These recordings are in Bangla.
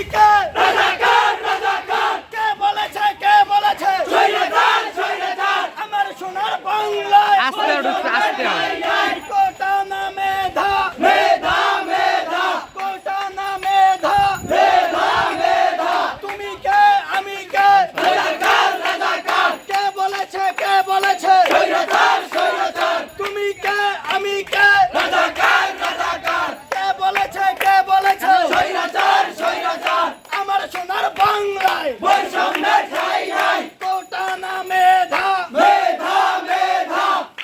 কে কে বলেছে আমার সোনার বাংলায় আস্তে উঠছে, আস্তে কোটা না মেধা কোটা না মেধা তুমি কে আমি কে কে বলেছে তুমি কে আমি কে কে বলেছে আমার সোনার বাংলায় কোটা না মেধা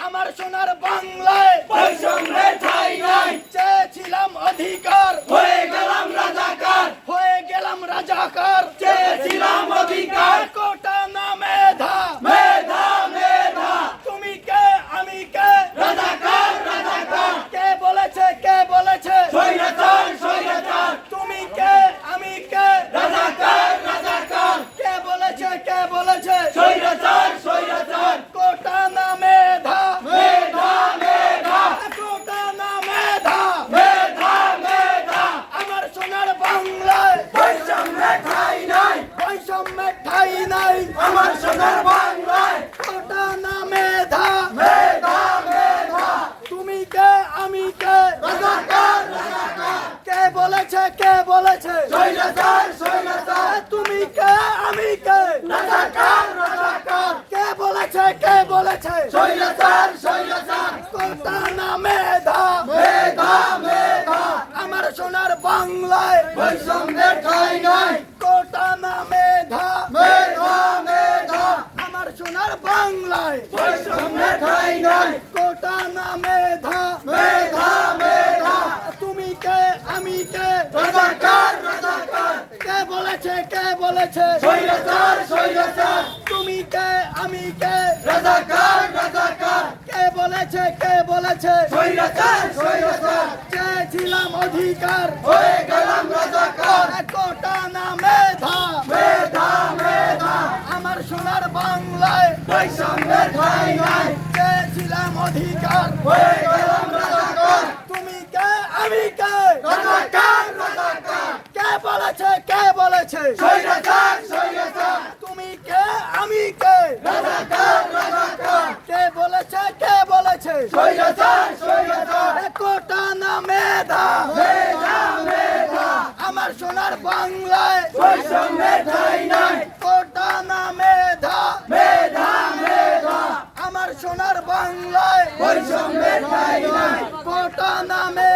আমার সোনার বাংলায় চেয়েছিলাম অধিকার হয়ে গেলাম রাজাকার কোটা না মেধা তুমি কে আমি কে কে বলেছে তুমি কে আমি কে কে বলেছে কোটা না মেধা কোটা না মেধা আমার সোনার বাংলায় বৈষম্যের ঠাঁই নাই আমার সোনার বাংলায় কোটা না মেধা তুমি কে আমি কে কে বলেছে তুমি কে আমি কে কে বলেছে কোটা না মেধা আমার সোনার বাংলায় বৈষম্যের ঠাঁই নাই কোটা না মেধা আমার সোনার বাংলায় বৈষম্যের ঠাঁই নাই কোটা না মেধা তুমি কে আমি কে কে বলেছে তুমি কে আমি কে কে বলেছে চেয়েছিলাম অধিকার হয়ে গেলাম রাজাকার কোটা না মেধা আমার সোনার বাংলায় বৈষম্যের ঠাঁই নাই চেয়েছিলাম অধিকার হয়ে গেলাম রাজাকার তুমি কে আমি কে রাজাকার কে বলেছে স্বৈরাচার তুমি কে আমি কে রাজাকার কে বলেছে স্বৈরাচার কোটা না মেধা আমার সোনার বাংলায় বৈষম্যের ঠাঁই নাই কোটা না মেধা আমার সোনার বাংলায় বৈষম্যের ঠাঁই নাই কোটা না মেধা